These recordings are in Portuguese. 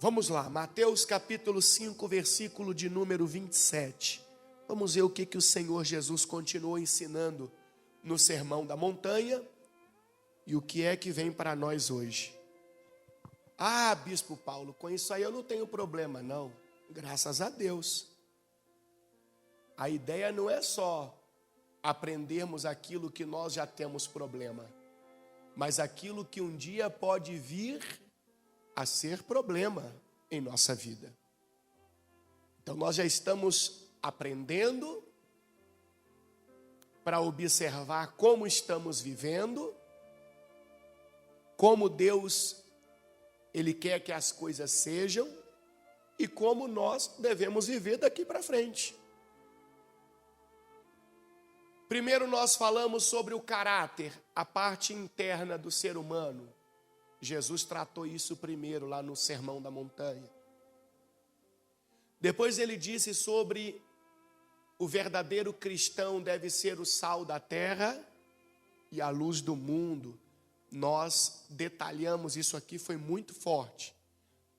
Vamos lá, Mateus capítulo 5, versículo de número 27. Vamos ver o que o Senhor Jesus continuou ensinando no Sermão da Montanha e o que é que vem para nós hoje. Ah, Bispo Paulo, com isso aí eu não tenho problema, não. Graças a Deus. A ideia não é só aprendermos aquilo que nós já temos problema, mas aquilo que um dia pode vir a ser problema em nossa vida. Então nós já estamos aprendendo para observar como estamos vivendo, como Deus, Ele quer que as coisas sejam e como nós devemos viver daqui para frente. Primeiro nós falamos sobre o caráter, a parte interna do ser humano. Jesus tratou isso primeiro lá no Sermão da Montanha. Depois ele disse sobre o verdadeiro cristão deve ser o sal da terra e a luz do mundo. Nós detalhamos isso aqui, foi muito forte.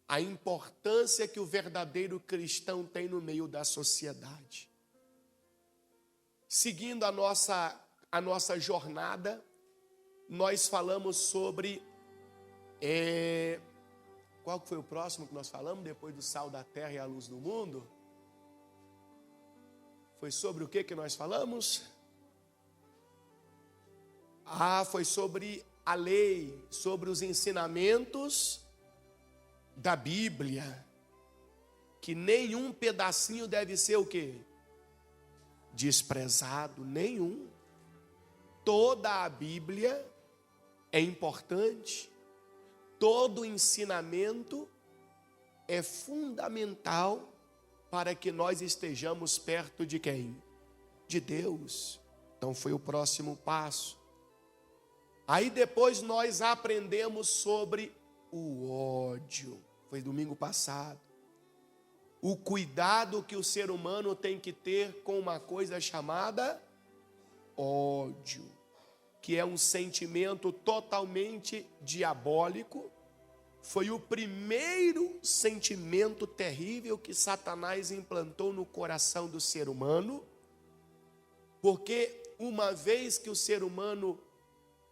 A importância que o verdadeiro cristão tem no meio da sociedade. Seguindo a nossa jornada, nós falamos sobre... Qual foi o próximo que nós falamos depois do sal da terra e a luz do mundo? Foi sobre o que nós falamos? Foi sobre a lei, sobre os ensinamentos da Bíblia, que nenhum pedacinho deve ser o quê? Desprezado, nenhum. Toda a Bíblia é importante. Todo ensinamento é fundamental para que nós estejamos perto de quem? De Deus. Então foi o próximo passo. Aí depois nós aprendemos sobre o ódio. Foi domingo passado. O cuidado que o ser humano tem que ter com uma coisa chamada ódio, que é um sentimento totalmente diabólico. Foi o primeiro sentimento terrível que Satanás implantou no coração do ser humano, porque uma vez que o ser humano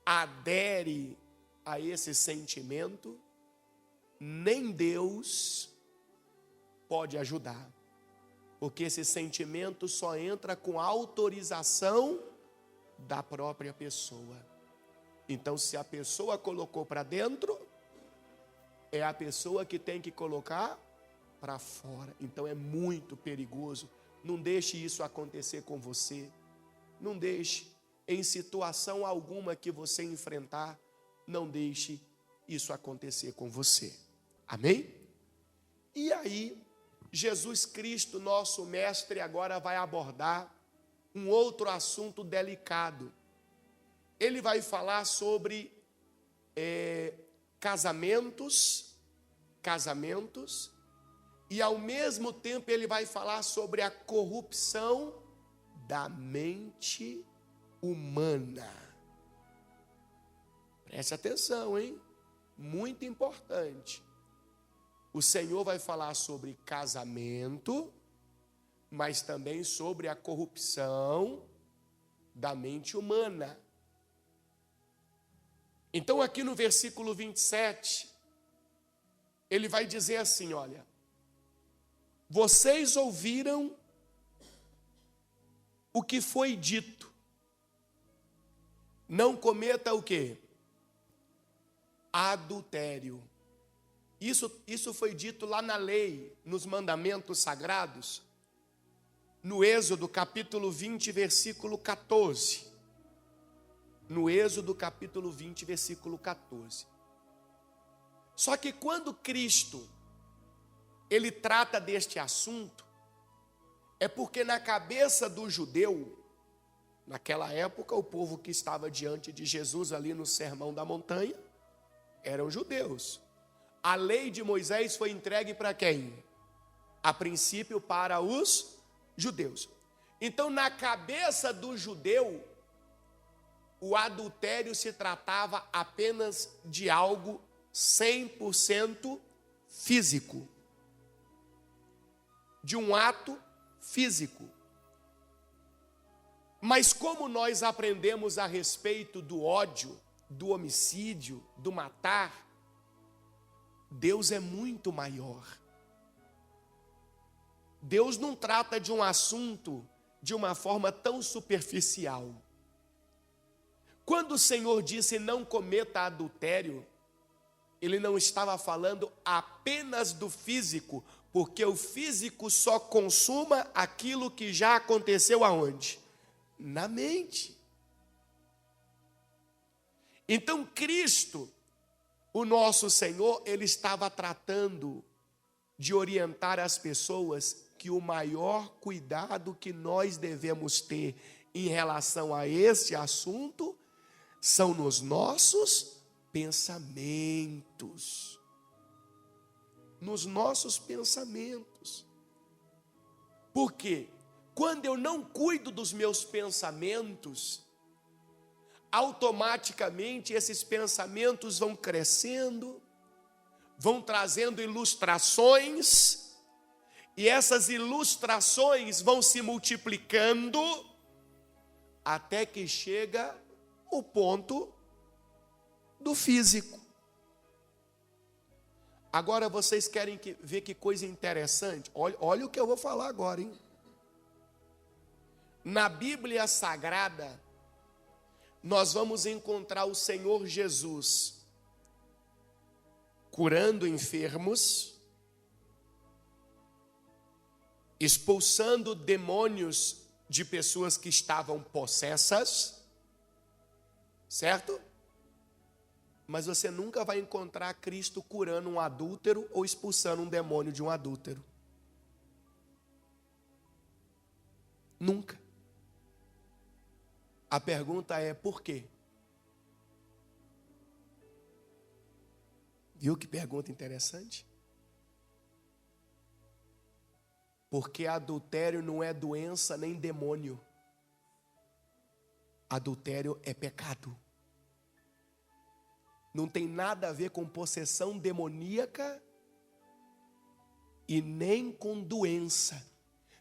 adere a esse sentimento, nem Deus pode ajudar, porque esse sentimento só entra com autorização da própria pessoa. Então, se a pessoa colocou para dentro, é a pessoa que tem que colocar para fora. Então é muito perigoso. Não deixe isso acontecer com você. Não deixe, em situação alguma que você enfrentar, não deixe isso acontecer com você. Amém? E aí, Jesus Cristo, nosso mestre, agora vai abordar um outro assunto delicado. Ele vai falar sobre casamentos, e ao mesmo tempo ele vai falar sobre a corrupção da mente humana. Preste atenção, hein? Muito importante. O Senhor vai falar sobre casamento, mas também sobre a corrupção da mente humana. Então aqui no versículo 27, ele vai dizer assim, olha, vocês ouviram o que foi dito, não cometa o quê? Adultério. Isso foi dito lá na lei, nos mandamentos sagrados, no Êxodo capítulo 20, versículo 14. No Êxodo capítulo 20, versículo 14. Só que quando Cristo, ele trata deste assunto, é porque na cabeça do judeu, naquela época, o povo que estava diante de Jesus ali no Sermão da Montanha, eram judeus. A lei de Moisés foi entregue para quem? A princípio para os judeus. Então, na cabeça do judeu, o adultério se tratava apenas de algo 100% físico. De um ato físico. Mas como nós aprendemos a respeito do ódio, do homicídio, do matar, Deus é muito maior. Deus não trata de um assunto de uma forma tão superficial. Quando o Senhor disse não cometa adultério, Ele não estava falando apenas do físico, porque o físico só consuma aquilo que já aconteceu aonde? Na mente. Então Cristo, o nosso Senhor, Ele estava tratando de orientar as pessoas que o maior cuidado que nós devemos ter em relação a esse assunto são nos nossos pensamentos. Nos nossos pensamentos. Por quê? Quando eu não cuido dos meus pensamentos, automaticamente esses pensamentos vão crescendo, vão trazendo ilustrações, e essas ilustrações vão se multiplicando até que chega o ponto do físico. Agora vocês querem ver que coisa interessante? Olha o que eu vou falar agora, hein? Na Bíblia Sagrada, nós vamos encontrar o Senhor Jesus curando enfermos, expulsando demônios de pessoas que estavam possessas, certo? Mas você nunca vai encontrar Cristo curando um adúltero ou expulsando um demônio de um adúltero. Nunca. A pergunta é por quê? Viu que pergunta interessante? Porque adultério não é doença nem demônio. Adultério é pecado. Não tem nada a ver com possessão demoníaca e nem com doença.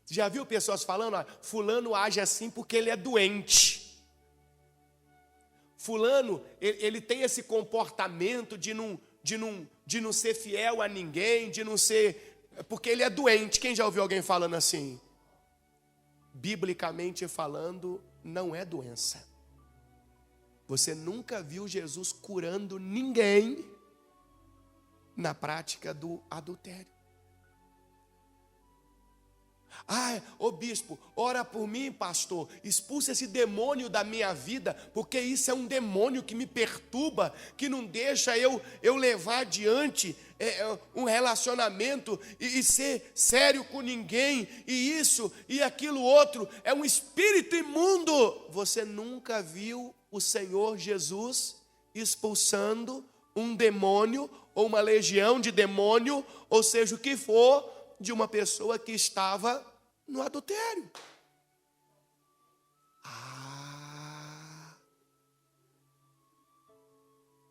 Você já viu pessoas falando, fulano age assim porque ele é doente. Fulano, ele tem esse comportamento de não ser fiel a ninguém, de não ser, porque ele é doente. Quem já ouviu alguém falando assim? Biblicamente falando, não é doença. Você nunca viu Jesus curando ninguém na prática do adultério. Ô bispo, ora por mim, pastor, expulsa esse demônio da minha vida, porque isso é um demônio que me perturba, que não deixa eu levar adiante um relacionamento e ser sério com ninguém, e isso e aquilo outro, é um espírito imundo. Você nunca viu o Senhor Jesus expulsando um demônio, ou uma legião de demônio, ou seja, o que for, de uma pessoa que estava no adultério.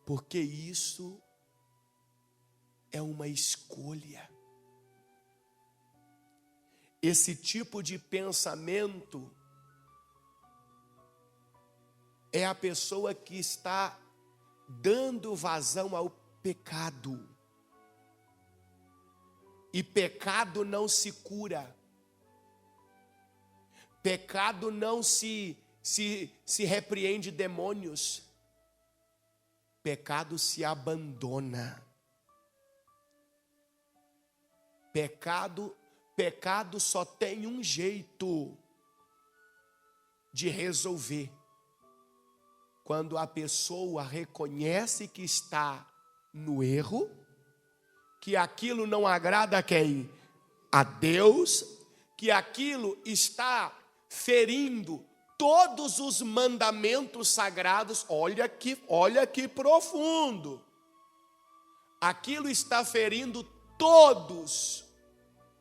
Porque isso é uma escolha. Esse tipo de pensamento é a pessoa que está dando vazão ao pecado. E pecado não se cura. Pecado não se repreende demônios. Pecado se abandona. Pecado só tem um jeito de resolver. Quando a pessoa reconhece que está no erro, que aquilo não agrada a quem? A Deus, que aquilo está ferindo todos os mandamentos sagrados. Olha que profundo. Aquilo está ferindo todos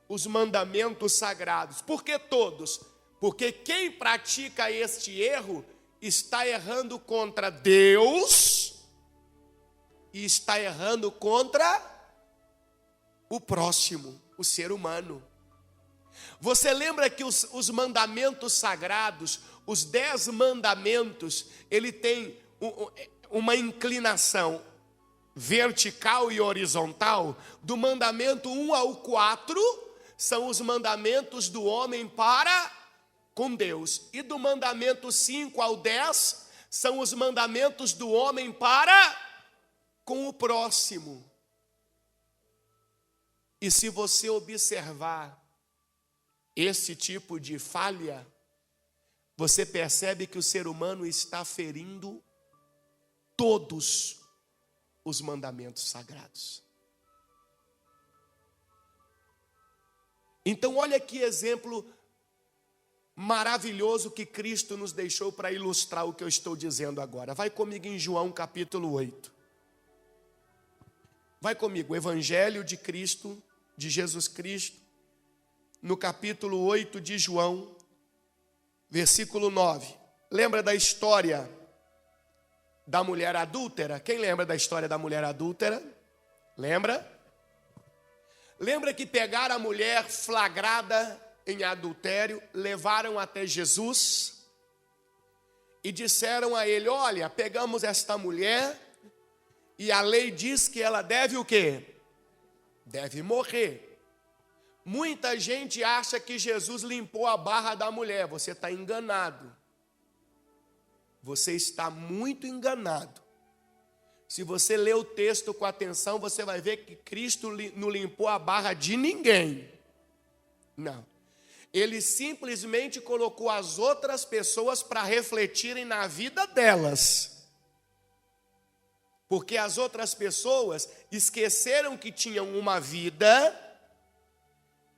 os mandamentos sagrados. Por que todos? Porque quem pratica este erro está errando contra Deus e está errando contra o próximo, o ser humano. Você lembra que os mandamentos sagrados, os 10 mandamentos, ele tem uma inclinação vertical e horizontal? Do mandamento 1 ao 4, são os mandamentos do homem para com Deus. E do mandamento 5 ao 10, são os mandamentos do homem para com o próximo. E se você observar esse tipo de falha, você percebe que o ser humano está ferindo todos os mandamentos sagrados. Então, olha que exemplo maravilhoso que Cristo nos deixou para ilustrar o que eu estou dizendo agora. Vai comigo em João capítulo 8. Vai comigo, o Evangelho de Cristo, de Jesus Cristo, no capítulo 8 de João, versículo 9. Lembra da história da mulher adúltera? Quem lembra da história da mulher adúltera? Lembra? Lembra que pegaram a mulher flagrada em adultério, levaram até Jesus e disseram a ele: olha, pegamos esta mulher e a lei diz que ela deve o quê? Deve morrer. Muita gente acha que Jesus limpou a barra da mulher. Você está enganado. Você está muito enganado. Se você ler o texto com atenção, você vai ver que Cristo não limpou a barra de ninguém. Não. Ele simplesmente colocou as outras pessoas para refletirem na vida delas. Porque as outras pessoas esqueceram que tinham uma vida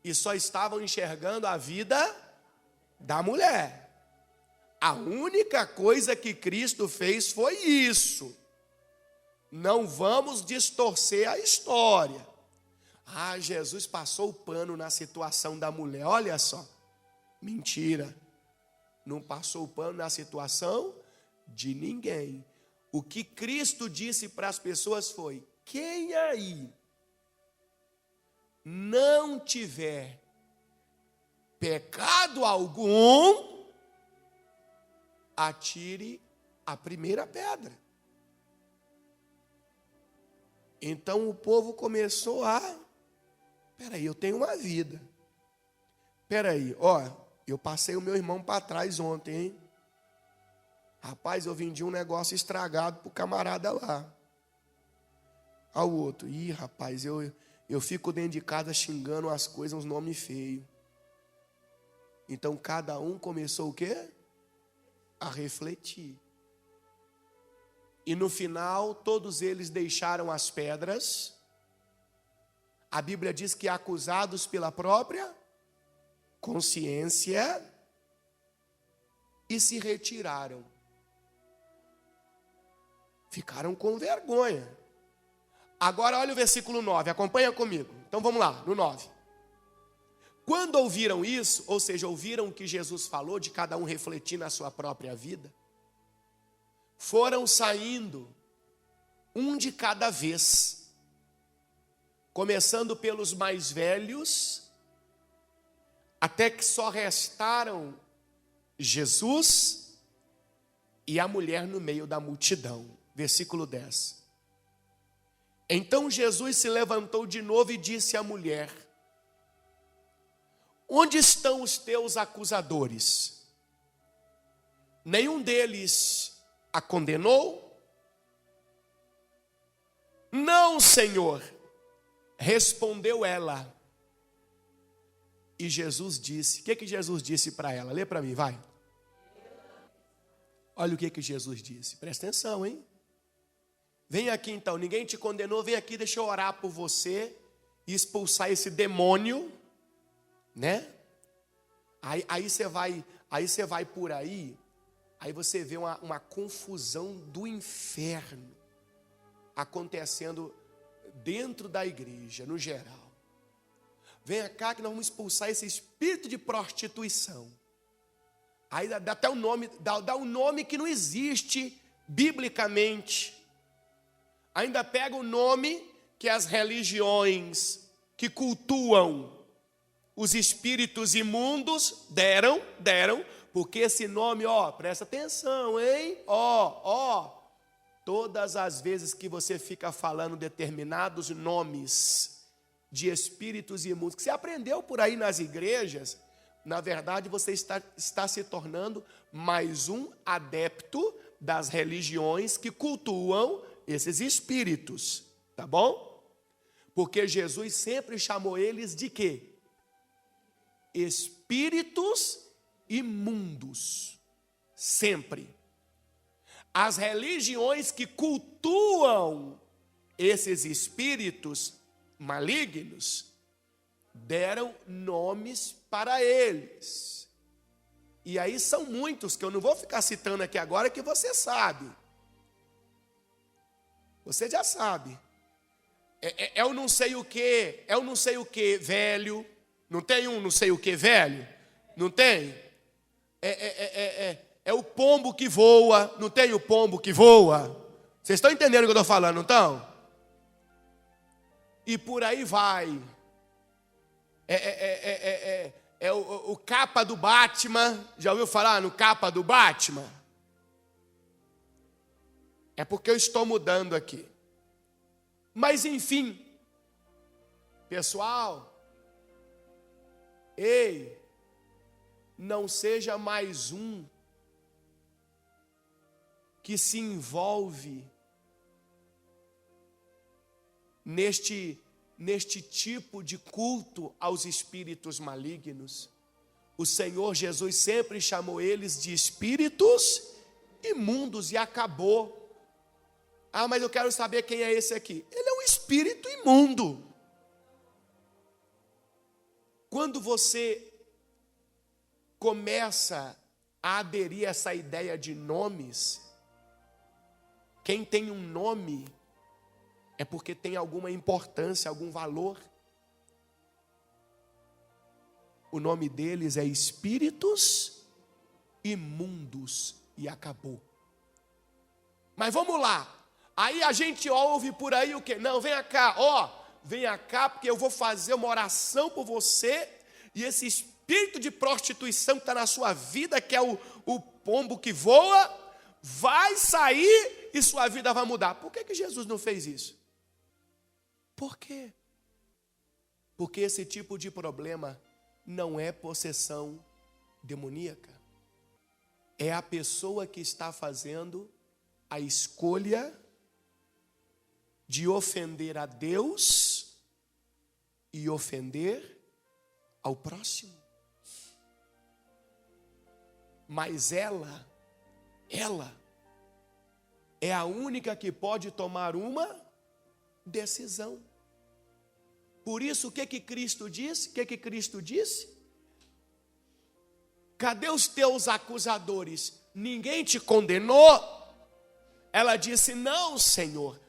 e só estavam enxergando a vida da mulher. A única coisa que Cristo fez foi isso. Não vamos distorcer a história. Ah, Jesus passou o pano na situação da mulher. Olha só. Mentira. Não passou o pano na situação de ninguém. O que Cristo disse para as pessoas foi: quem aí não tiver pecado algum, atire a primeira pedra. Então o povo começou a: peraí, eu tenho uma vida. Peraí, ó, eu passei o meu irmão para trás ontem, hein? Rapaz, eu vendi um negócio estragado para o camarada lá. Ao outro: ih, rapaz, eu fico dentro de casa xingando as coisas, uns nomes feios. Então cada um começou o quê? A refletir. E no final, todos eles deixaram as pedras. A Bíblia diz que acusados pela própria consciência, e se retiraram. Ficaram com vergonha. Agora olha o versículo 9, acompanha comigo. Então vamos lá, no 9. Quando ouviram isso, ou seja, ouviram o que Jesus falou, de cada um refletir na sua própria vida, foram saindo, um de cada vez, começando pelos mais velhos, até que só restaram Jesus e a mulher no meio da multidão. Versículo 10. Então Jesus se levantou de novo e disse à mulher: onde estão os teus acusadores? Nenhum deles a condenou? Não, Senhor, respondeu ela. E Jesus disse: o que Jesus disse para ela? Lê para mim, vai. Olha o que Jesus disse, presta atenção, hein? Vem aqui então, ninguém te condenou, vem aqui, deixa eu orar por você e expulsar esse demônio, né? Aí você vai por aí você vê uma confusão do inferno acontecendo dentro da igreja, no geral. Vem cá que nós vamos expulsar esse espírito de prostituição. Aí dá até um nome, dá um nome que não existe biblicamente. Ainda pega o nome que as religiões que cultuam os espíritos imundos, deram, porque esse nome, presta atenção, hein? Todas as vezes que você fica falando determinados nomes de espíritos imundos, que você aprendeu por aí nas igrejas, na verdade você está se tornando mais um adepto das religiões que cultuam esses espíritos, tá bom? Porque Jesus sempre chamou eles de quê? Espíritos imundos, sempre. As religiões que cultuam esses espíritos malignos deram nomes para eles. E aí são muitos, que eu não vou ficar citando aqui agora, que você sabe. Você já sabe. É o não sei o que, é o não sei o que velho. Não tem um não sei o que velho? Não tem? É o pombo que voa. Não tem o pombo que voa? Vocês estão entendendo o que eu estou falando, não estão? E por aí vai. O capa do Batman. Já ouviu falar no capa do Batman? É porque eu estou mudando aqui. Mas enfim, pessoal, ei, não seja mais um que se envolve neste tipo de culto aos espíritos malignos. O Senhor Jesus sempre chamou eles de espíritos imundos e acabou. Ah, mas eu quero saber quem é esse aqui. Ele é um espírito imundo. Quando você começa a aderir a essa ideia de nomes, quem tem um nome é porque tem alguma importância, algum valor. O nome deles é espíritos imundos e acabou. Mas vamos lá. Aí a gente ouve por aí o quê? Não, venha cá, venha cá porque eu vou fazer uma oração por você e esse espírito de prostituição que está na sua vida, que é o pombo que voa, vai sair e sua vida vai mudar. Por que Jesus não fez isso? Por quê? Porque esse tipo de problema não é possessão demoníaca. É a pessoa que está fazendo a escolha de ofender a Deus e ofender ao próximo. Mas ela é a única que pode tomar uma decisão. Por isso, o que Cristo disse? O que Cristo disse? Cadê os teus acusadores? Ninguém te condenou? Ela disse, não, Senhor,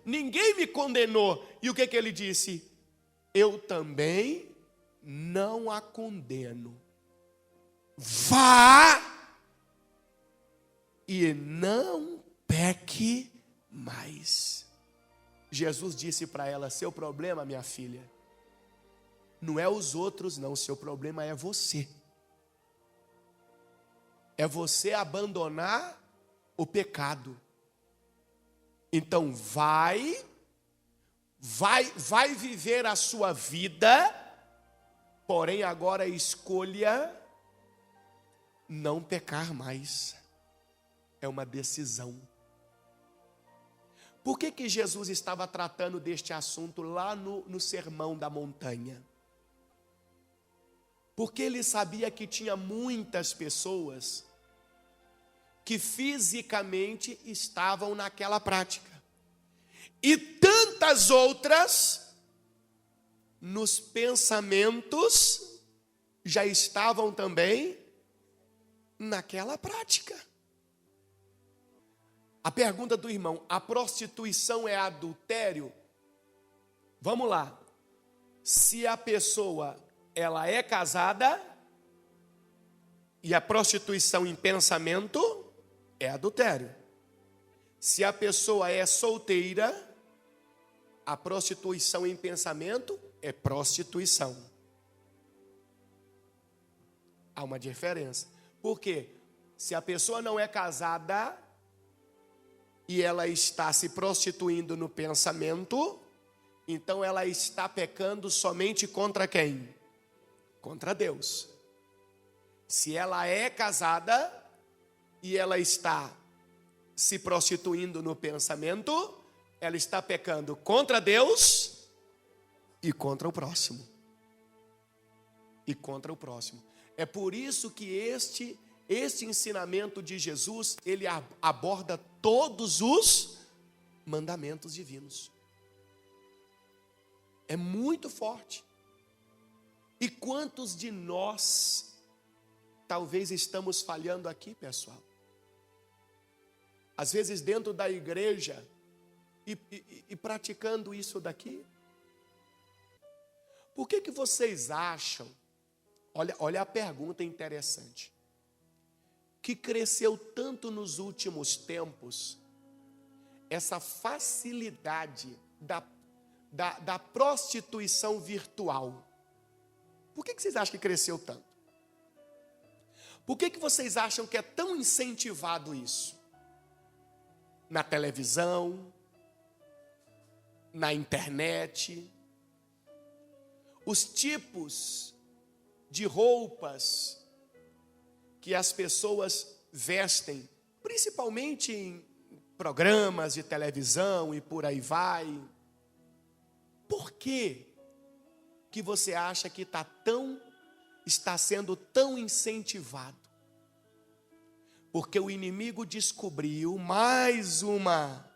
ninguém me condenou. E o que ele disse? Eu também não a condeno. Vá e não peque mais. Jesus disse para ela, seu problema, minha filha, não é os outros não, seu problema é você. É você abandonar o pecado. Então vai viver a sua vida, porém agora escolha não pecar mais. É uma decisão. Por que Jesus estava tratando deste assunto lá no Sermão da Montanha? Porque ele sabia que tinha muitas pessoas que fisicamente estavam naquela prática. E tantas outras, nos pensamentos, já estavam também naquela prática. A pergunta do irmão, a prostituição é adultério? Vamos lá. Se a pessoa, ela é casada, e a prostituição em pensamento, é adultério. Se a pessoa é solteira, A prostituição em pensamento é prostituição. Há uma diferença. Por quê? Se a pessoa não é casada e ela está se prostituindo no pensamento, então ela está pecando somente contra quem? Contra Deus. Se ela é casada e ela está se prostituindo no pensamento, ela está pecando contra Deus e contra o próximo. E contra o próximo. É por isso que este ensinamento de Jesus, ele aborda todos os mandamentos divinos. É muito forte. E quantos de nós talvez estamos falhando aqui, pessoal? Às vezes dentro da igreja e praticando isso daqui. Por que vocês acham, olha a pergunta interessante, que cresceu tanto nos últimos tempos essa facilidade da prostituição virtual? Por que vocês acham que cresceu tanto? Por que vocês acham que é tão incentivado isso? Na televisão, na internet, os tipos de roupas que as pessoas vestem, principalmente em programas de televisão e por aí vai. Por que você acha que está sendo tão incentivado? Porque o inimigo descobriu mais uma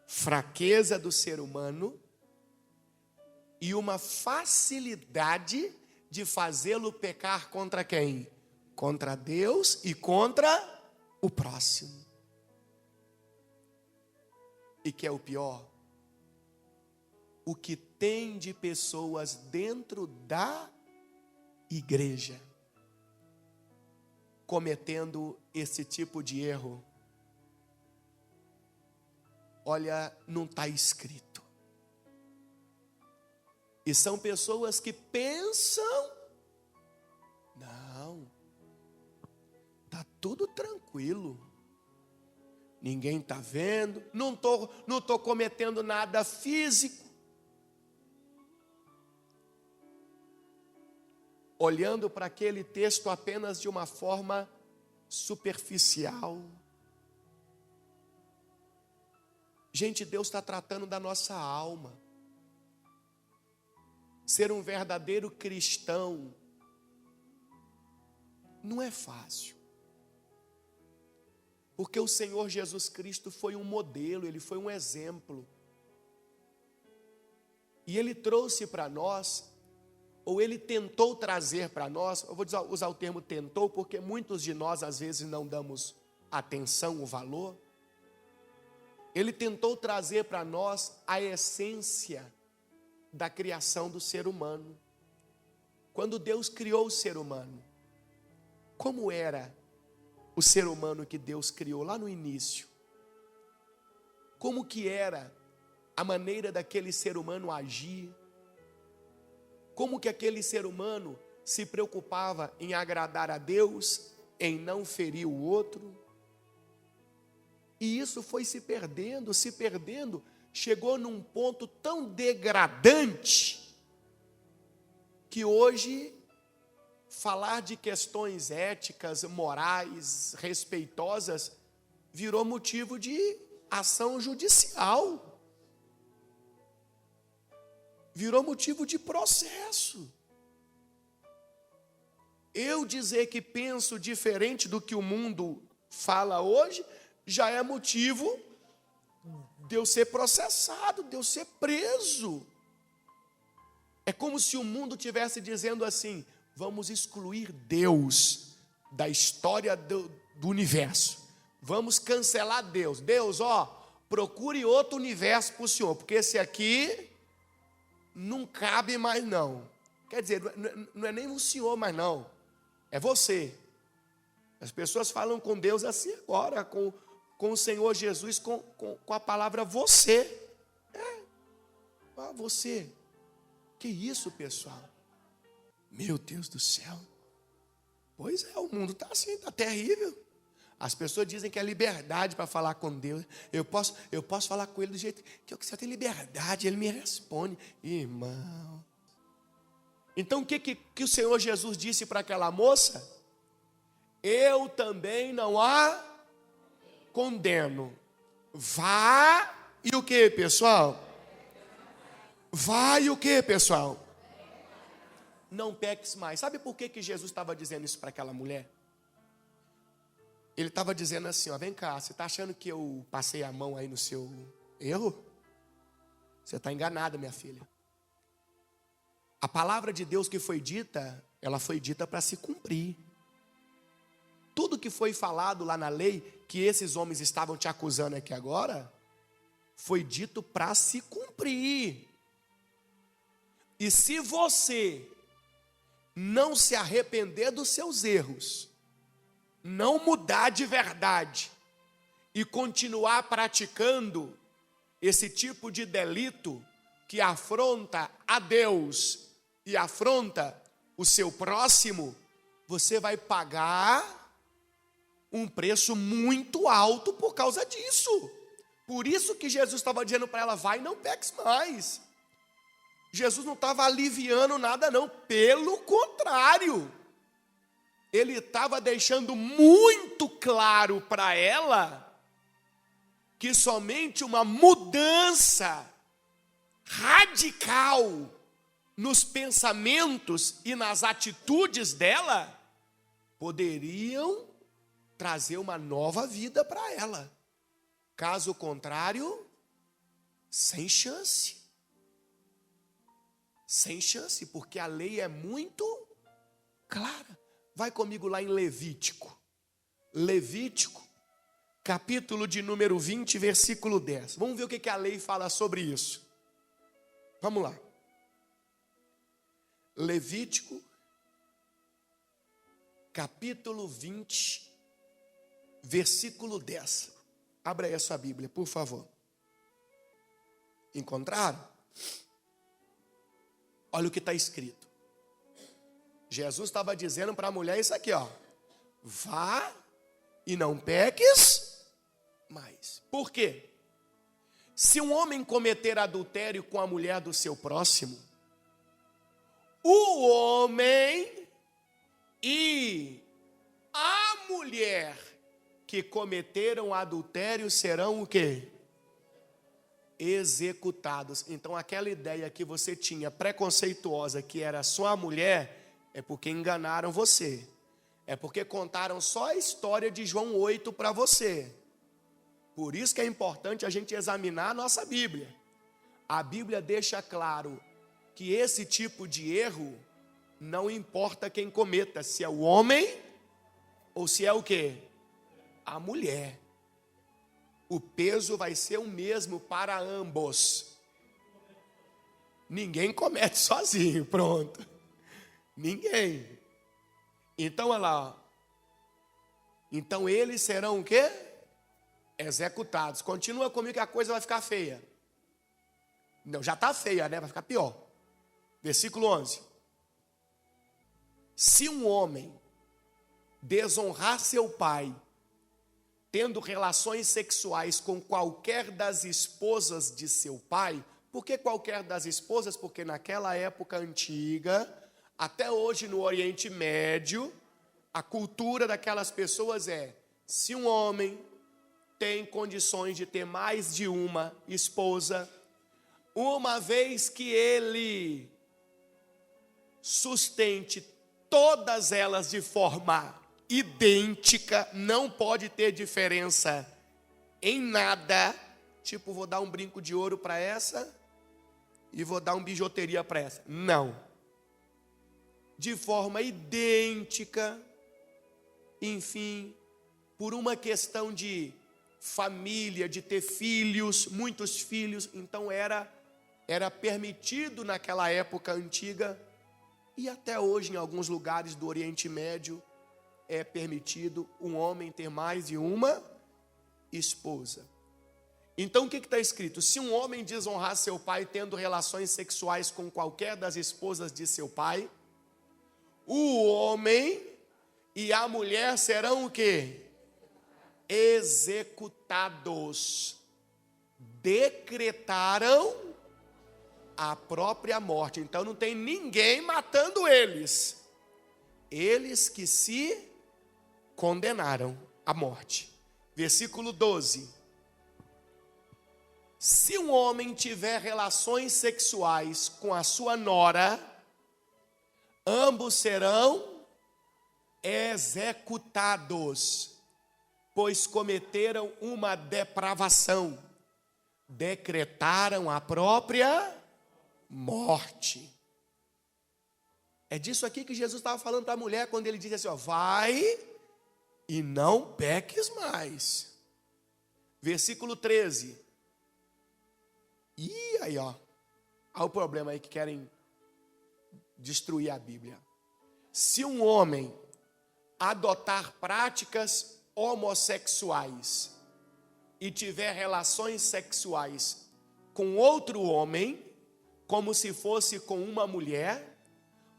fraqueza do ser humano e uma facilidade de fazê-lo pecar contra quem? Contra Deus e contra o próximo. E que é o pior? O que tem de pessoas dentro da igreja cometendo esse tipo de erro. Olha, não está escrito. E são pessoas que pensam, não, está tudo tranquilo, ninguém está vendo, não tô cometendo nada físico. Olhando para aquele texto apenas de uma forma superficial. Gente, Deus está tratando da nossa alma. Ser um verdadeiro cristão não é fácil. Porque o Senhor Jesus Cristo foi um modelo, Ele foi um exemplo. E Ele trouxe para nós, ou Ele tentou trazer para nós, eu vou usar o termo tentou, porque muitos de nós às vezes não damos atenção, o valor. Ele tentou trazer para nós a essência da criação do ser humano. Quando Deus criou o ser humano, como era o ser humano que Deus criou lá no início? Como que era a maneira daquele ser humano agir? Como que aquele ser humano se preocupava em agradar a Deus, em não ferir o outro? E isso foi se perdendo, chegou num ponto tão degradante, que hoje, falar de questões éticas, morais, respeitosas, virou motivo de ação judicial. Virou motivo de processo. Eu dizer que penso diferente do que o mundo fala hoje, já é motivo de eu ser processado, de eu ser preso. É como se o mundo estivesse dizendo assim: vamos excluir Deus da história do universo. Vamos cancelar Deus. Deus, procure outro universo para o senhor, porque esse aqui não cabe mais não. Quer dizer, não é nem o senhor mais não, é você. As pessoas falam com Deus assim agora, com o Senhor Jesus, com a palavra você. Ah, você. Que isso, pessoal? Meu Deus do céu. Pois é, o mundo está assim, está terrível. As pessoas dizem que é liberdade para falar com Deus. Eu posso falar com Ele do jeito que eu quiser, ter liberdade, Ele me responde. Irmão. Então o que o Senhor Jesus disse para aquela moça? Eu também não a condeno. Vá e o que, pessoal? Vá e o que, pessoal? Não peques mais. Sabe por que Jesus estava dizendo isso para aquela mulher? Ele estava dizendo assim, ó, vem cá, você está achando que eu passei a mão aí no seu erro? Você está enganada, minha filha. A palavra de Deus que foi dita, ela foi dita para se cumprir. Tudo que foi falado lá na lei, que esses homens estavam te acusando aqui agora, foi dito para se cumprir. E se você não se arrepender dos seus erros, não mudar de verdade e continuar praticando esse tipo de delito que afronta a Deus e afronta o seu próximo, você vai pagar um preço muito alto por causa disso. Por isso que Jesus estava dizendo para ela, vai, não peques mais. Jesus não estava aliviando nada não, pelo contrário. Ele estava deixando muito claro para ela que somente uma mudança radical nos pensamentos e nas atitudes dela poderiam trazer uma nova vida para ela. Caso contrário, sem chance. Sem chance, porque a lei é muito clara. Vai comigo lá em Levítico. Levítico, capítulo de número 20, versículo 10. Vamos ver o que a lei fala sobre isso. Vamos lá. Levítico, capítulo 20, versículo 10. Abra aí a sua Bíblia, por favor. Encontraram? Olha o que está escrito. Jesus estava dizendo para a mulher isso aqui, ó. Vá e não peques mais. Por quê? Se um homem cometer adultério com a mulher do seu próximo, o homem e a mulher que cometeram adultério serão o quê? Executados. Então aquela ideia que você tinha preconceituosa que era só a mulher, é porque enganaram você. É porque contaram só a história de João 8 para você. Por isso que é importante a gente examinar a nossa Bíblia. A Bíblia deixa claro que esse tipo de erro não importa quem cometa, se é o homem ou se é o quê? A mulher. O peso vai ser o mesmo para ambos. Ninguém comete sozinho, pronto. Ninguém. Então, olha lá. Ó. Então, eles serão o quê? Executados. Continua comigo que a coisa vai ficar feia. Não, já está feia, né? Vai ficar pior. Versículo 11. Se um homem desonrar seu pai, tendo relações sexuais com qualquer das esposas de seu pai. Por que qualquer das esposas? Porque naquela época antiga, até hoje no Oriente Médio, a cultura daquelas pessoas é, se um homem tem condições de ter mais de uma esposa, uma vez que ele sustente todas elas de forma idêntica, não pode ter diferença em nada. Tipo, vou dar um brinco de ouro para essa e vou dar uma bijuteria para essa. Não. De forma idêntica, enfim, por uma questão de família, de ter filhos, muitos filhos, então era permitido naquela época antiga e até hoje em alguns lugares do Oriente Médio é permitido um homem ter mais de uma esposa. Então o que está escrito? Se um homem desonrar seu pai tendo relações sexuais com qualquer das esposas de seu pai, o homem e a mulher serão o quê? Executados. Decretaram a própria morte. Então não tem ninguém matando eles. Eles que se condenaram à morte. Versículo 12. Se um homem tiver relações sexuais com a sua nora, ambos serão executados, pois cometeram uma depravação, decretaram a própria morte. É disso aqui que Jesus estava falando para a mulher quando ele disse assim, ó, vai e não peques mais. Versículo 13. E aí, ó, há o problema aí que querem destruir a Bíblia. Se um homem adotar práticas homossexuais e tiver relações sexuais com outro homem, como se fosse com uma mulher,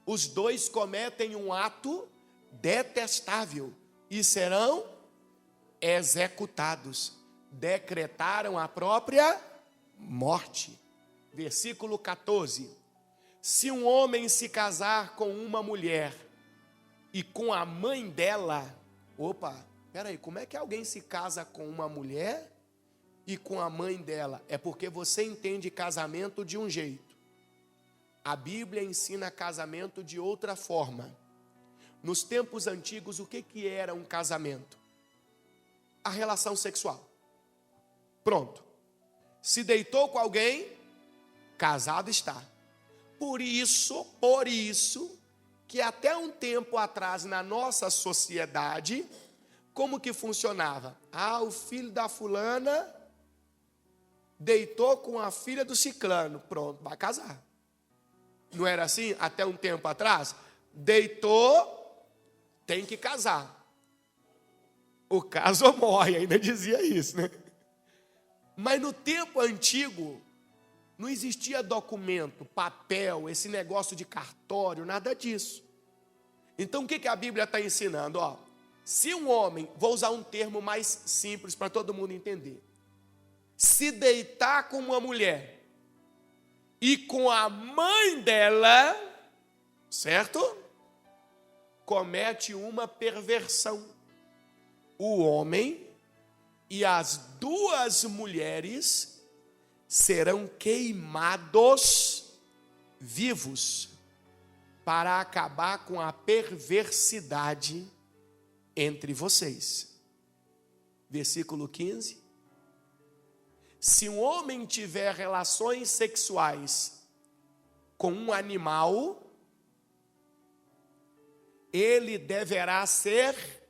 os dois cometem um ato detestável e serão executados. Decretaram a própria morte. Versículo 14. Se um homem se casar com uma mulher e com a mãe dela, peraí, como é que alguém se casa com uma mulher e com a mãe dela? É porque você entende casamento de um jeito. A Bíblia ensina casamento de outra forma. Nos tempos antigos, o que era um casamento? A relação sexual. Pronto. Se deitou com alguém, casado está. Por isso, que até um tempo atrás, na nossa sociedade, como que funcionava? O filho da fulana deitou com a filha do ciclano, pronto, vai casar. Não era assim até um tempo atrás? Deitou, tem que casar. O caso morre, ainda dizia isso, né? Mas no tempo antigo, não existia documento, papel, esse negócio de cartório, nada disso. Então o que a Bíblia está ensinando? Se um homem, vou usar um termo mais simples para todo mundo entender, se deitar com uma mulher e com a mãe dela, certo? Comete uma perversão. O homem e as duas mulheres serão queimados vivos para acabar com a perversidade entre vocês. Versículo 15. Se um homem tiver relações sexuais com um animal, ele deverá ser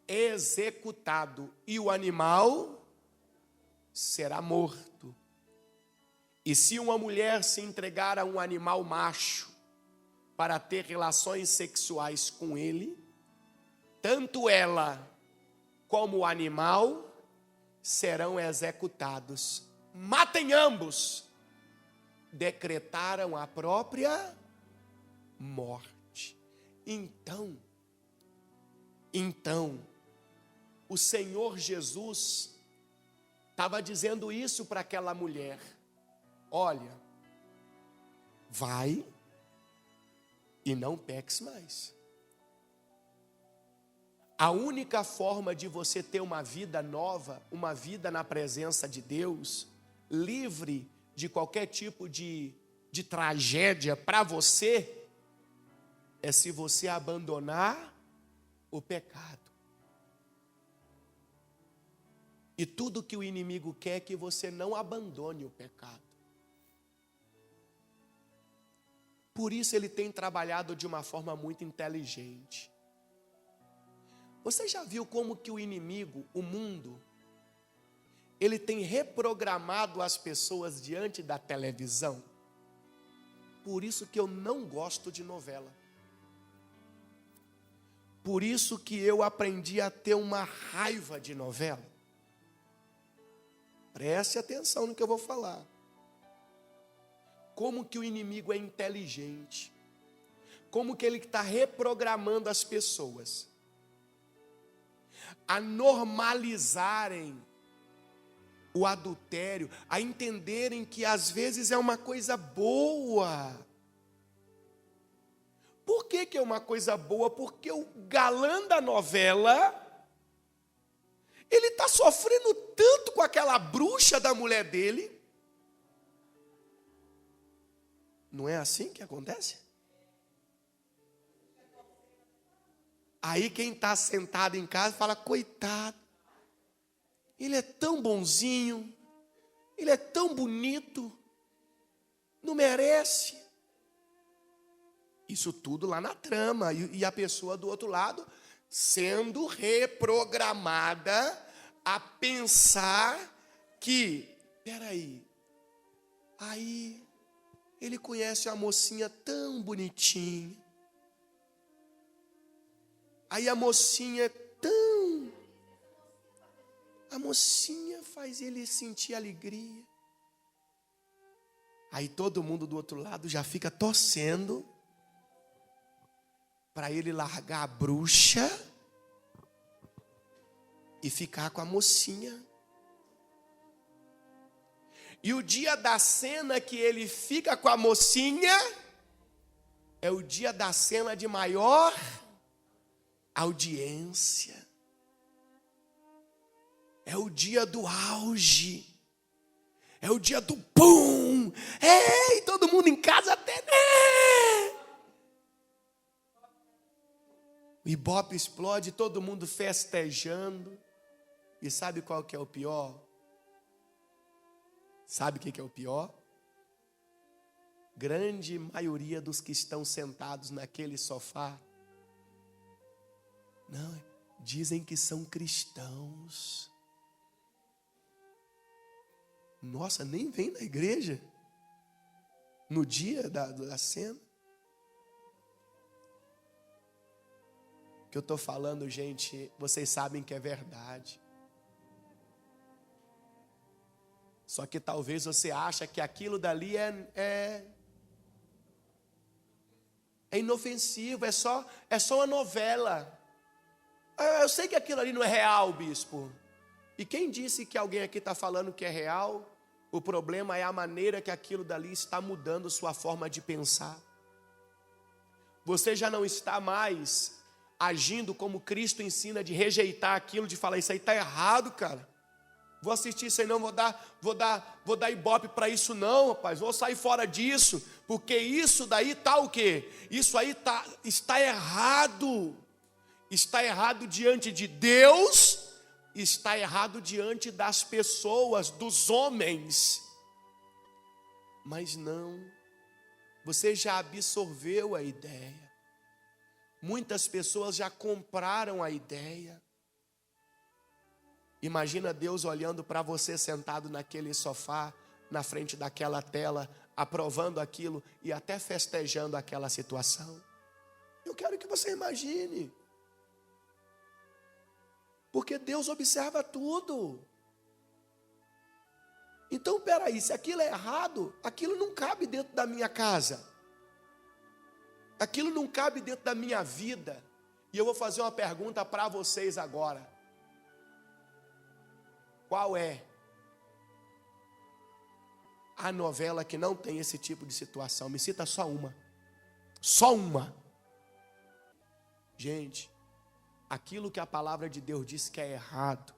executado e o animal será morto. E se uma mulher se entregar a um animal macho para ter relações sexuais com ele, tanto ela como o animal serão executados. Matem ambos. Decretaram a própria morte. Então, o Senhor Jesus estava dizendo isso para aquela mulher. Olha, vai e não peques mais. A única forma de você ter uma vida nova, uma vida na presença de Deus, livre de qualquer tipo de tragédia para você, é se você abandonar o pecado. E tudo que o inimigo quer é que você não abandone o pecado. Por isso ele tem trabalhado de uma forma muito inteligente. Você já viu como que o inimigo, o mundo, ele tem reprogramado as pessoas diante da televisão? Por isso que eu não gosto de novela. Por isso que eu aprendi a ter uma raiva de novela. Preste atenção no que eu vou falar. Como que o inimigo é inteligente. Como que ele está reprogramando as pessoas a normalizarem o adultério, a entenderem que às vezes é uma coisa boa. Por que é uma coisa boa? Porque o galã da novela, ele está sofrendo tanto com aquela bruxa da mulher dele. Não é assim que acontece? Aí quem está sentado em casa fala, coitado, ele é tão bonzinho, ele é tão bonito, não merece. Isso tudo lá na trama, e a pessoa do outro lado sendo reprogramada a pensar que, peraí, aí ele conhece uma mocinha tão bonitinha, aí a mocinha faz ele sentir alegria. Aí todo mundo do outro lado já fica torcendo para ele largar a bruxa e ficar com a mocinha. E o dia da cena que ele fica com a mocinha é o dia da cena de maior audiência. É o dia do auge. É o dia do pum. Ei, todo mundo em casa até. O ibope explode, todo mundo festejando. E sabe qual que é o pior? Sabe o que é o pior? Grande maioria dos que estão sentados naquele sofá, não, dizem que são cristãos. Nossa, nem vem na igreja no dia da cena. O que eu estou falando, gente, vocês sabem que é verdade. Só que talvez você ache que aquilo dali é inofensivo, é só uma novela. Eu sei que aquilo ali não é real, bispo. E quem disse que alguém aqui está falando que é real? O problema é a maneira que aquilo dali está mudando sua forma de pensar. Você já não está mais agindo como Cristo ensina, de rejeitar aquilo, de falar, isso aí está errado, cara. Vou assistir isso aí não, vou dar ibope para isso não, rapaz. Vou sair fora disso, porque isso daí está o quê? Isso aí está errado. Está errado diante de Deus, está errado diante das pessoas, dos homens. Mas não, você já absorveu a ideia. Muitas pessoas já compraram a ideia. Imagina Deus olhando para você sentado naquele sofá, na frente daquela tela, aprovando aquilo e até festejando aquela situação. Eu quero que você imagine. Porque Deus observa tudo. Então, peraí, se aquilo é errado, aquilo não cabe dentro da minha casa. Aquilo não cabe dentro da minha vida. E eu vou fazer uma pergunta para vocês agora. Qual é a novela que não tem esse tipo de situação? Me cita só uma. Só uma. Gente, aquilo que a palavra de Deus diz que é errado,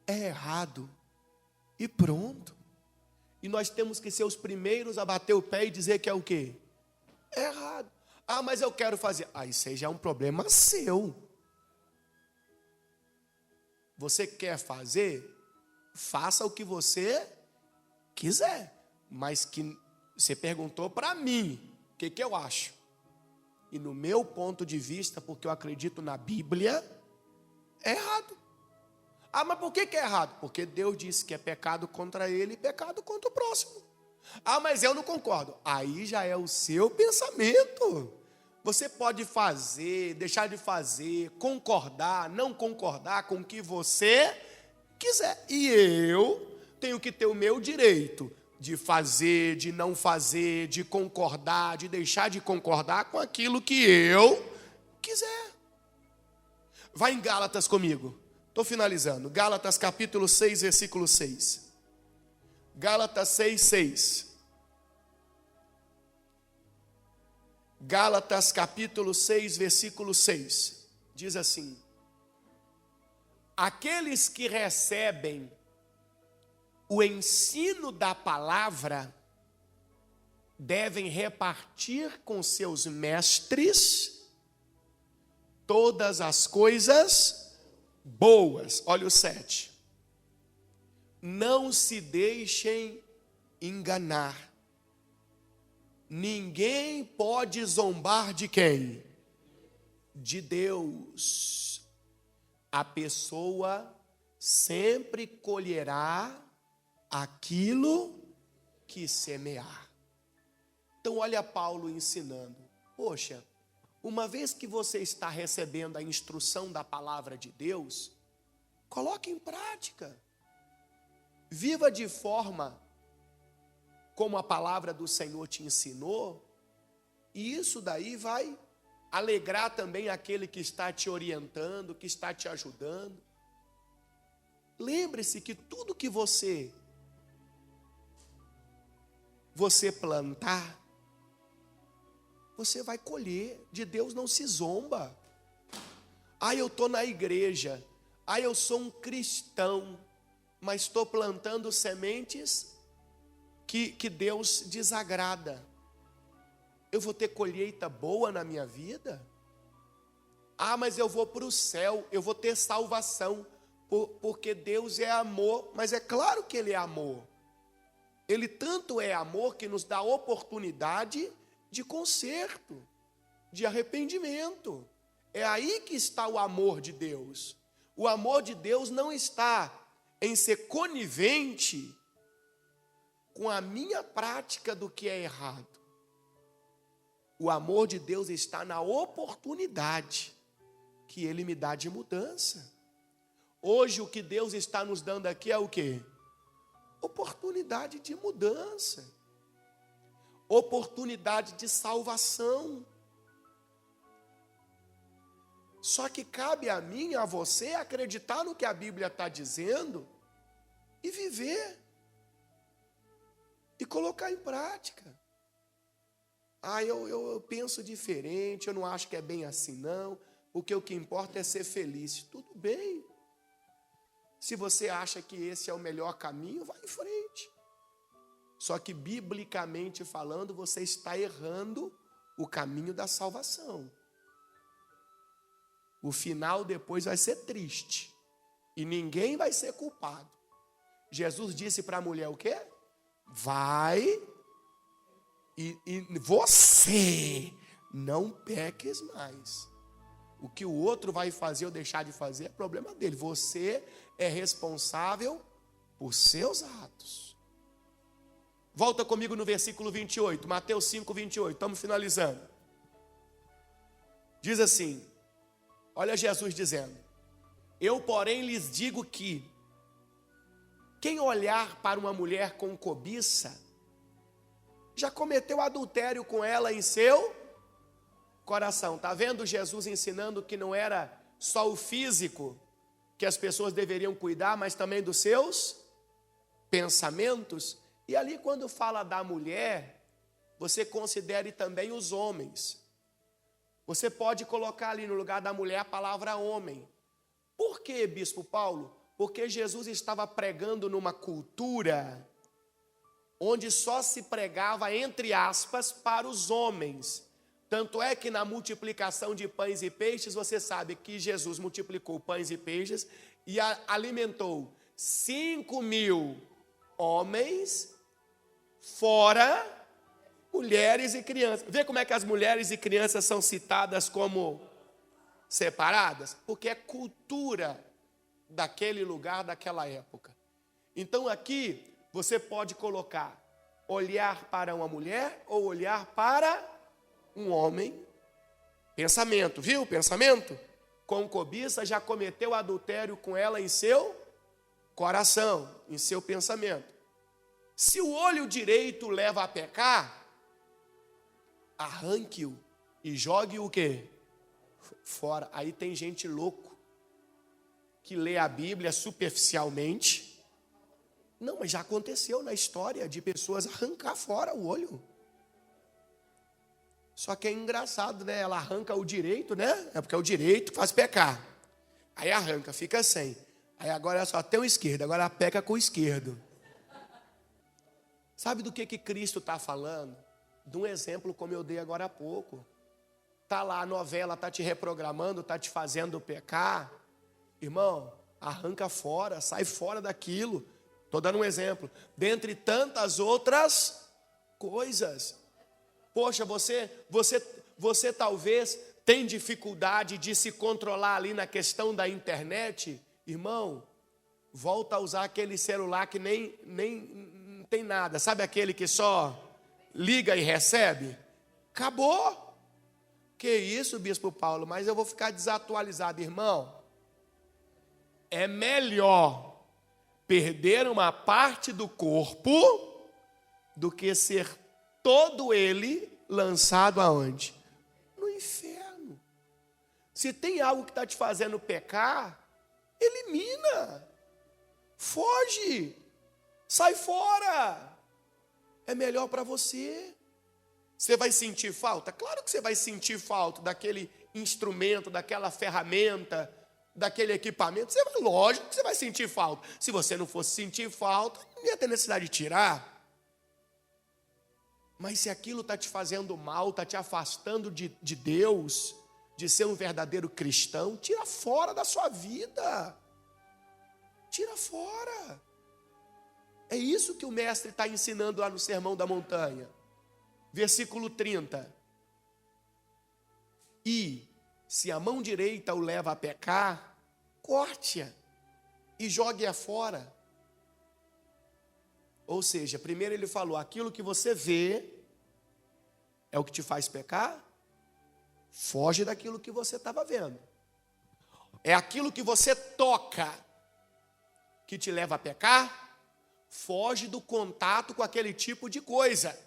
é errado. E pronto. E nós temos que ser os primeiros a bater o pé e dizer que é o quê? É errado. Ah, mas eu quero fazer. Ah, isso aí já é um problema seu. Você quer fazer? Faça o que você quiser. Mas que você perguntou para mim, o que eu acho? E no meu ponto de vista, porque eu acredito na Bíblia, é errado. Ah, mas por que é errado? Porque Deus disse que é pecado contra ele e pecado contra o próximo. Ah, mas eu não concordo. Aí já é o seu pensamento. Você pode fazer, deixar de fazer, concordar, não concordar com o que você quiser. E eu tenho que ter o meu direito de fazer, de não fazer, de concordar, de deixar de concordar com aquilo que eu quiser. Vai em Gálatas comigo. Estou finalizando. Gálatas capítulo 6, versículo 6. Gálatas 6, 6. Gálatas capítulo 6, versículo 6. Diz assim: aqueles que recebem o ensino da palavra devem repartir com seus mestres todas as coisas boas. Olha o 7. Não se deixem enganar. Ninguém pode zombar de quem? De Deus. A pessoa sempre colherá aquilo que semear. Então olha Paulo ensinando. Poxa, uma vez que você está recebendo a instrução da palavra de Deus, coloque em prática. Viva de forma como a palavra do Senhor te ensinou, e isso daí vai alegrar também aquele que está te orientando, que está te ajudando. Lembre-se que tudo que você plantar, você vai colher. De Deus não se zomba. Eu estou na igreja, eu sou um cristão, mas estou plantando sementes que Deus desagrada. Eu vou ter colheita boa na minha vida? Mas eu vou para o céu, eu vou ter salvação, porque Deus é amor. Mas é claro que Ele é amor. Ele tanto é amor que nos dá oportunidade de conserto, de arrependimento. É aí que está o amor de Deus. O amor de Deus não está em ser conivente com a minha prática do que é errado. O amor de Deus está na oportunidade que Ele me dá de mudança. Hoje o que Deus está nos dando aqui é o quê? Oportunidade de mudança. Oportunidade de salvação. Só que cabe a mim e a você acreditar no que a Bíblia está dizendo e viver. E colocar em prática. Eu penso diferente, eu não acho que é bem assim não, porque o que importa é ser feliz. Tudo bem. Se você acha que esse é o melhor caminho, vá em frente. Só que, biblicamente falando, você está errando o caminho da salvação. O final depois vai ser triste. E ninguém vai ser culpado. Jesus disse para a mulher o quê? Vai e você não peques mais. O que o outro vai fazer ou deixar de fazer é problema dele. Você é responsável por seus atos. Volta comigo no versículo 28, Mateus 5, 28. Estamos finalizando. Diz assim, olha Jesus dizendo: eu, porém, lhes digo que quem olhar para uma mulher com cobiça, já cometeu adultério com ela em seu coração. Está vendo Jesus ensinando que não era só o físico que as pessoas deveriam cuidar, mas também dos seus pensamentos? E ali quando fala da mulher, você considere também os homens. Você pode colocar ali no lugar da mulher a palavra homem. Por quê, Bispo Paulo? Porque Jesus estava pregando numa cultura onde só se pregava, entre aspas, para os homens. Tanto é que na multiplicação de pães e peixes, você sabe que Jesus multiplicou pães e peixes e alimentou 5.000 homens, fora mulheres e crianças. Vê como é que as mulheres e crianças são citadas como separadas? Porque é cultura daquele lugar, daquela época. Então aqui você pode colocar olhar para uma mulher ou olhar para um homem. Pensamento, viu? Pensamento. Com cobiça já cometeu adultério com ela em seu coração, em seu pensamento. Se o olho direito leva a pecar, arranque-o e jogue o quê? Fora. Aí tem gente louco que lê a Bíblia superficialmente. Não, mas já aconteceu na história de pessoas arrancar fora o olho. Só que é engraçado, né? Ela arranca o direito, né? É porque é o direito que faz pecar. Aí arranca, fica sem. Aí agora só tem o esquerdo, agora ela peca com o esquerdo. Sabe do que Cristo está falando? De um exemplo como eu dei agora há pouco. Está lá a novela, está te reprogramando, está te fazendo pecar. Irmão, arranca fora, sai fora daquilo. Estou dando um exemplo. Dentre tantas outras coisas. Poxa, você talvez tem dificuldade de se controlar ali na questão da internet. Irmão, volta a usar aquele celular que nem tem nada. Sabe aquele que só liga e recebe? Acabou. Que isso, Bispo Paulo, mas eu vou ficar desatualizado. Irmão, é melhor perder uma parte do corpo do que ser todo ele lançado aonde? No inferno. Se tem algo que está te fazendo pecar, elimina. Foge. Sai fora. É melhor para você. Você vai sentir falta? Claro que você vai sentir falta daquele instrumento, daquela ferramenta, daquele equipamento. Lógico que você vai sentir falta. Se você não fosse sentir falta, não ia ter necessidade de tirar. Mas se aquilo está te fazendo mal, está te afastando de Deus, de ser um verdadeiro cristão, tira fora da sua vida. Tira fora. É isso que o mestre está ensinando lá no Sermão da Montanha. Versículo 30. E se a mão direita o leva a pecar, corte-a e jogue-a fora. Ou seja, primeiro ele falou, aquilo que você vê é o que te faz pecar, foge daquilo que você estava vendo. É aquilo que você toca que te leva a pecar, foge do contato com aquele tipo de coisa.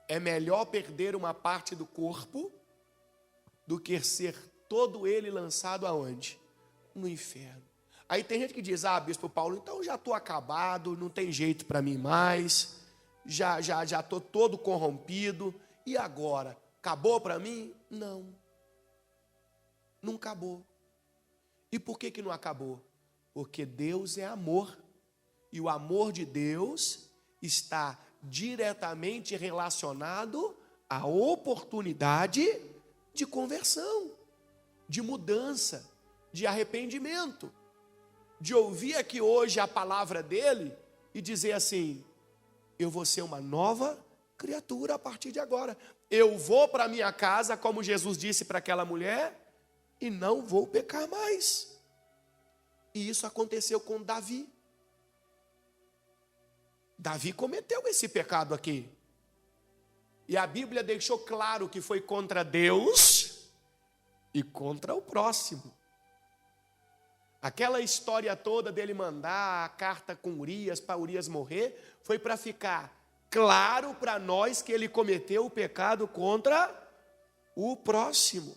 É melhor perder uma parte do corpo do que ser todo ele lançado aonde? No inferno. Aí tem gente que diz, Bispo Paulo, então já estou acabado, não tem jeito para mim mais, já estou todo corrompido, e agora? Acabou para mim? Não. Não acabou. E por que não acabou? Porque Deus é amor, e o amor de Deus está diretamente relacionado à oportunidade de conversão, de mudança, de arrependimento, de ouvir aqui hoje a palavra dele e dizer assim, eu vou ser uma nova criatura a partir de agora. Eu vou para minha casa, como Jesus disse para aquela mulher, e não vou pecar mais. E isso aconteceu com Davi. Davi cometeu esse pecado aqui. E a Bíblia deixou claro que foi contra Deus e contra o próximo. Aquela história toda dele mandar a carta com Urias, para Urias morrer, foi para ficar claro para nós que ele cometeu o pecado contra o próximo.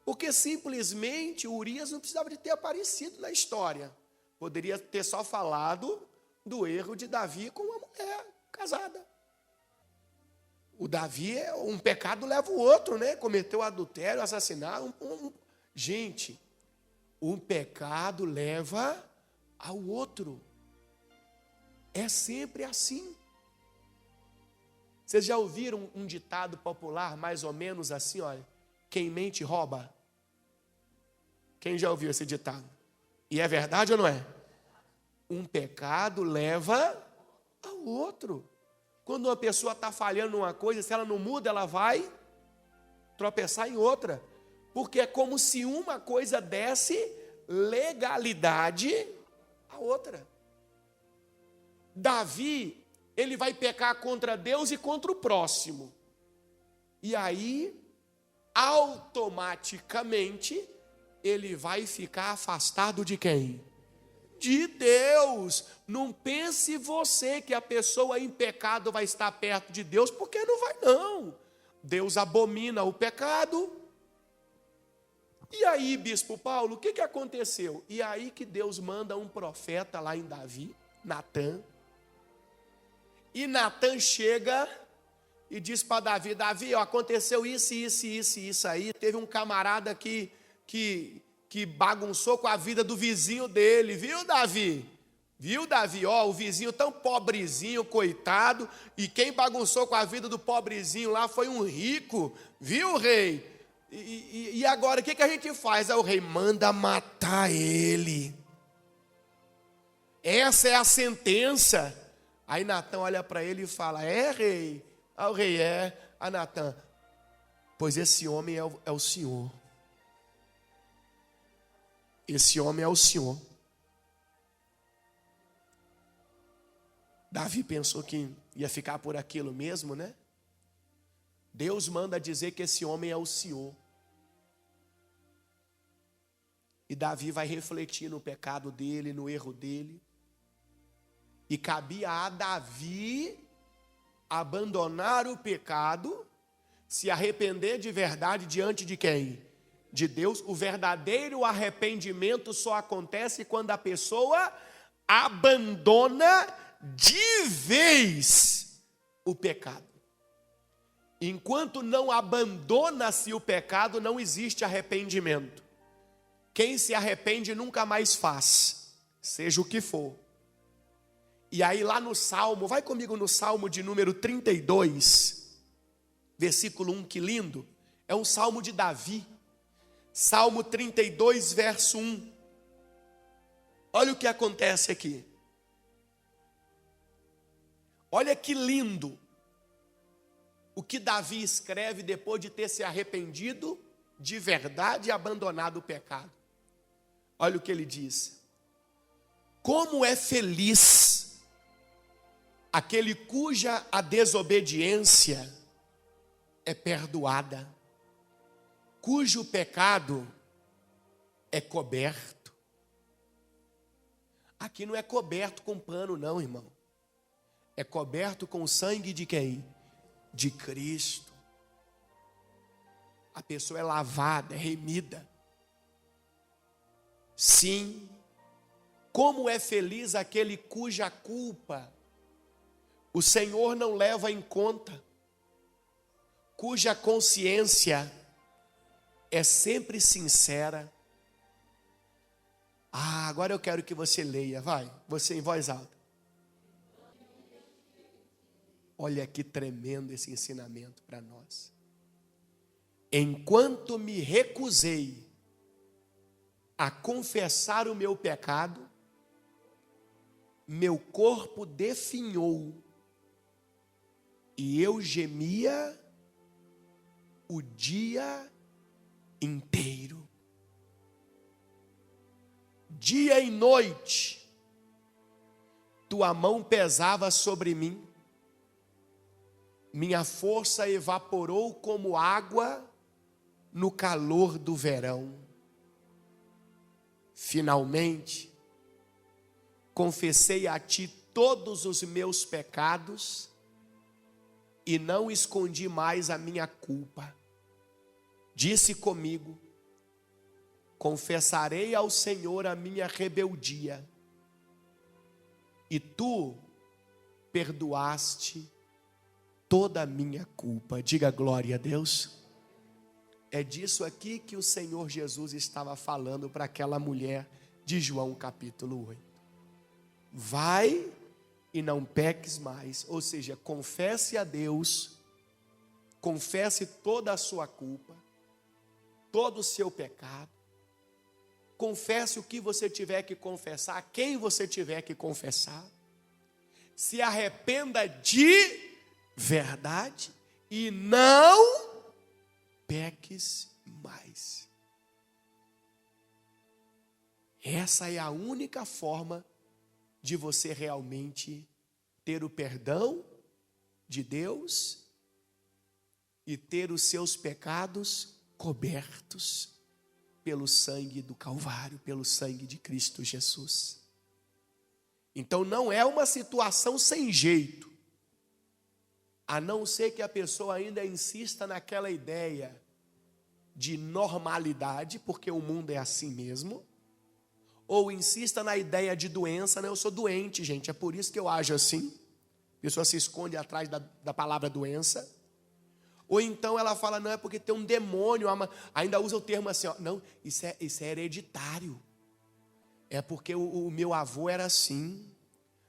Porque simplesmente Urias não precisava de ter aparecido na história. Poderia ter só falado do erro de Davi com uma mulher casada. O Davi, um pecado leva o outro, né? Cometeu adultério, assassinato. Gente, um pecado leva ao outro. É sempre assim. Vocês já ouviram um ditado popular mais ou menos assim, olha, quem mente rouba? Quem já ouviu esse ditado? E é verdade ou não é? Um pecado leva ao outro. Quando uma pessoa está falhando numa coisa, se ela não muda, ela vai tropeçar em outra. Porque é como se uma coisa desse legalidade à outra. Davi, ele vai pecar contra Deus e contra o próximo. E aí, automaticamente, ele vai ficar afastado de quem? De Deus. Não pense você que a pessoa em pecado vai estar perto de Deus, porque não vai não. Deus abomina o pecado. E aí, bispo Paulo, o que aconteceu? E aí que Deus manda um profeta lá em Davi, Natã. E Natã chega e diz para Davi: Davi, ó, aconteceu isso aí. Teve um camarada que bagunçou com a vida do vizinho dele, viu, Davi? Viu, Davi? Ó, o vizinho tão pobrezinho, coitado, e quem bagunçou com a vida do pobrezinho lá foi um rico, viu, rei? E agora, o que a gente faz? Aí o rei manda matar ele. Essa é a sentença. Aí Natã olha para ele e fala: é, rei? Aí o rei é. Aí Natã: pois esse homem é o Senhor. Esse homem é o Senhor. Davi pensou que ia ficar por aquilo mesmo, né? Deus manda dizer que esse homem é o Senhor. E Davi vai refletir no pecado dele, no erro dele. E cabia a Davi abandonar o pecado, se arrepender de verdade diante de quem? De Deus. O verdadeiro arrependimento só acontece quando a pessoa abandona de vez o pecado. Enquanto não abandona-se o pecado, não existe arrependimento. Quem se arrepende nunca mais faz, seja o que for. E aí lá no Salmo, vai comigo no Salmo de número 32, versículo 1, que lindo. É um Salmo de Davi. Salmo 32, verso 1. Olha o que acontece aqui. Olha que lindo o que Davi escreve depois de ter se arrependido de verdade e abandonado o pecado. Olha o que ele diz: como é feliz aquele cuja a desobediência é perdoada, cujo pecado é coberto. Aqui não é coberto com pano não, irmão. É coberto com o sangue de quem? De Cristo. A pessoa é lavada, é remida. Sim, como é feliz aquele cuja culpa o Senhor não leva em conta, cuja consciência é sempre sincera. Agora eu quero que você leia, vai, você em voz alta. Olha que tremendo esse ensinamento para nós. Enquanto me recusei a confessar o meu pecado, meu corpo definhou e eu gemia o dia inteiro. Dia e noite, tua mão pesava sobre mim, minha força evaporou como água no calor do verão. Finalmente, confessei a ti todos os meus pecados e não escondi mais a minha culpa. Disse comigo: confessarei ao Senhor a minha rebeldia, e tu perdoaste toda a minha culpa. Diga glória a Deus. É disso aqui que o Senhor Jesus estava falando para aquela mulher de João capítulo 8. Vai e não peques mais. Ou seja, confesse a Deus, confesse toda a sua culpa, todo o seu pecado. Confesse o que você tiver que confessar, quem você tiver que confessar. Se arrependa de verdade e não peques mais. Essa é a única forma de você realmente ter o perdão de Deus e ter os seus pecados cobertos pelo sangue do Calvário, pelo sangue de Cristo Jesus. Então não é uma situação sem jeito, a não ser que a pessoa ainda insista naquela ideia de normalidade, porque o mundo é assim mesmo, ou insista na ideia de doença, né? Eu sou doente, gente, é por isso que eu ajo assim. A pessoa se esconde atrás da palavra doença. Ou então ela fala, não, é porque tem um demônio, ainda usa o termo assim, ó, não, isso é hereditário. É porque o meu avô era assim,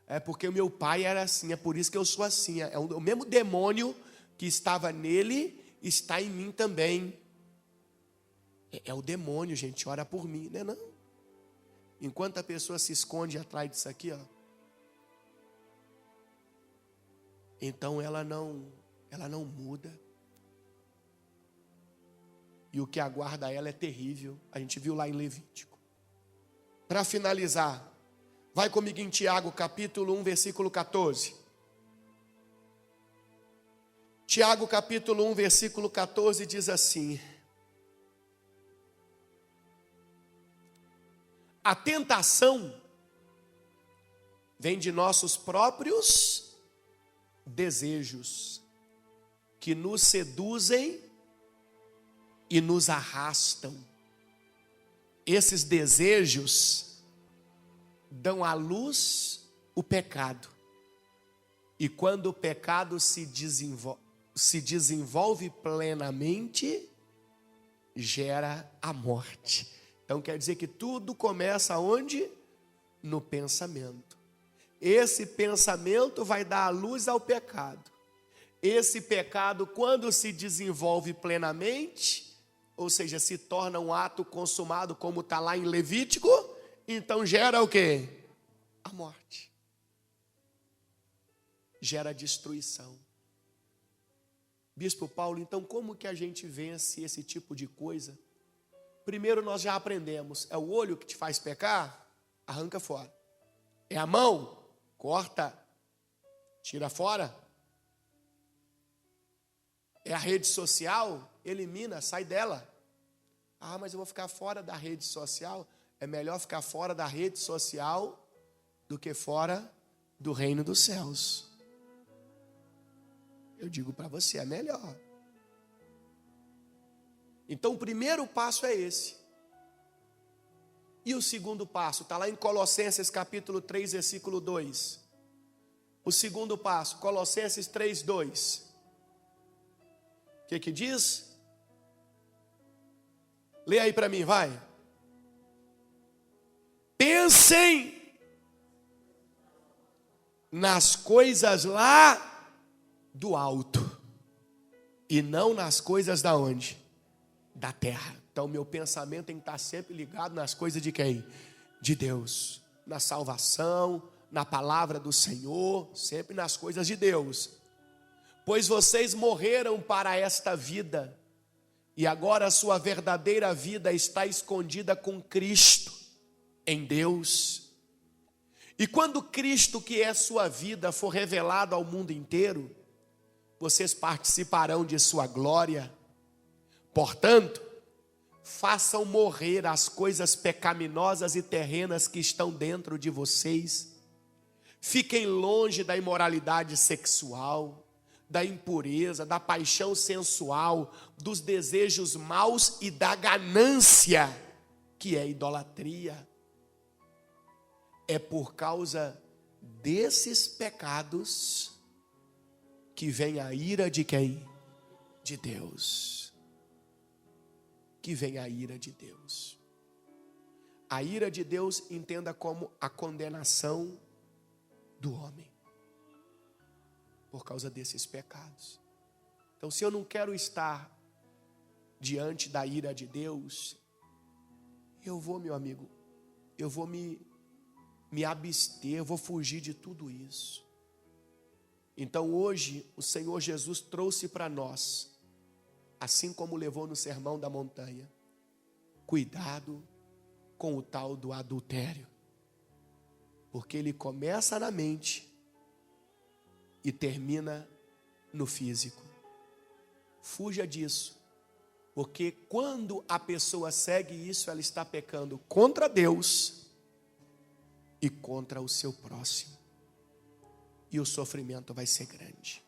é porque o meu pai era assim, é por isso que eu sou assim. O mesmo demônio que estava nele, está em mim também. É o demônio, gente, ora por mim, né? Não. Enquanto a pessoa se esconde atrás disso aqui, ó, então ela não muda. E o que aguarda ela é terrível. A gente viu lá em Levítico. Para finalizar, vai comigo em Tiago, capítulo 1, versículo 14. Tiago, capítulo 1, versículo 14 diz assim: a tentação vem de nossos próprios desejos, que nos seduzem e nos arrastam. Esses desejos dão à luz o pecado. E quando o pecado se desenvolve plenamente, gera a morte. Então quer dizer que tudo começa onde? No pensamento. Esse pensamento vai dar à luz ao pecado. Esse pecado, quando se desenvolve plenamente, ou seja, se torna um ato consumado, como está lá em Levítico, então gera o quê? A morte. Gera destruição. Bispo Paulo, então como que a gente vence esse tipo de coisa? Primeiro nós já aprendemos, é o olho que te faz pecar? Arranca fora. É a mão? Corta. Tira fora. É a rede social? Elimina, sai dela. Ah, mas eu vou ficar fora da rede social. É melhor ficar fora da rede social do que fora do reino dos céus. Eu digo para você, é melhor. Então o primeiro passo é esse. E o segundo passo? Está lá em Colossenses capítulo 3, versículo 2. O segundo passo, Colossenses 3, 2. O que diz? Lê aí para mim, vai. Pensem nas coisas lá do alto e não nas coisas da onde? Da terra. Então meu pensamento tem que estar sempre ligado nas coisas de quem? De Deus. Na salvação, na palavra do Senhor, sempre nas coisas de Deus. Pois vocês morreram para esta vida, e agora a sua verdadeira vida está escondida com Cristo em Deus. E quando Cristo, que é sua vida, for revelado ao mundo inteiro, vocês participarão de sua glória. Portanto, façam morrer as coisas pecaminosas e terrenas que estão dentro de vocês. Fiquem longe da imoralidade sexual, da impureza, da paixão sensual, dos desejos maus e da ganância, que é idolatria. É por causa desses pecados que vem a ira de quem? De Deus. Que vem a ira de Deus. A ira de Deus entenda como a condenação do homem. Por causa desses pecados. Então, se eu não quero estar diante da ira de Deus, eu vou, meu amigo, eu vou me abster, eu vou fugir de tudo isso. Então, hoje, o Senhor Jesus trouxe para nós, assim como levou no Sermão da Montanha, cuidado com o tal do adultério. Porque ele começa na mente e termina no físico. Fuja disso, Porque quando a pessoa segue isso, ela está pecando contra Deus e contra o seu próximo. E o sofrimento vai ser grande.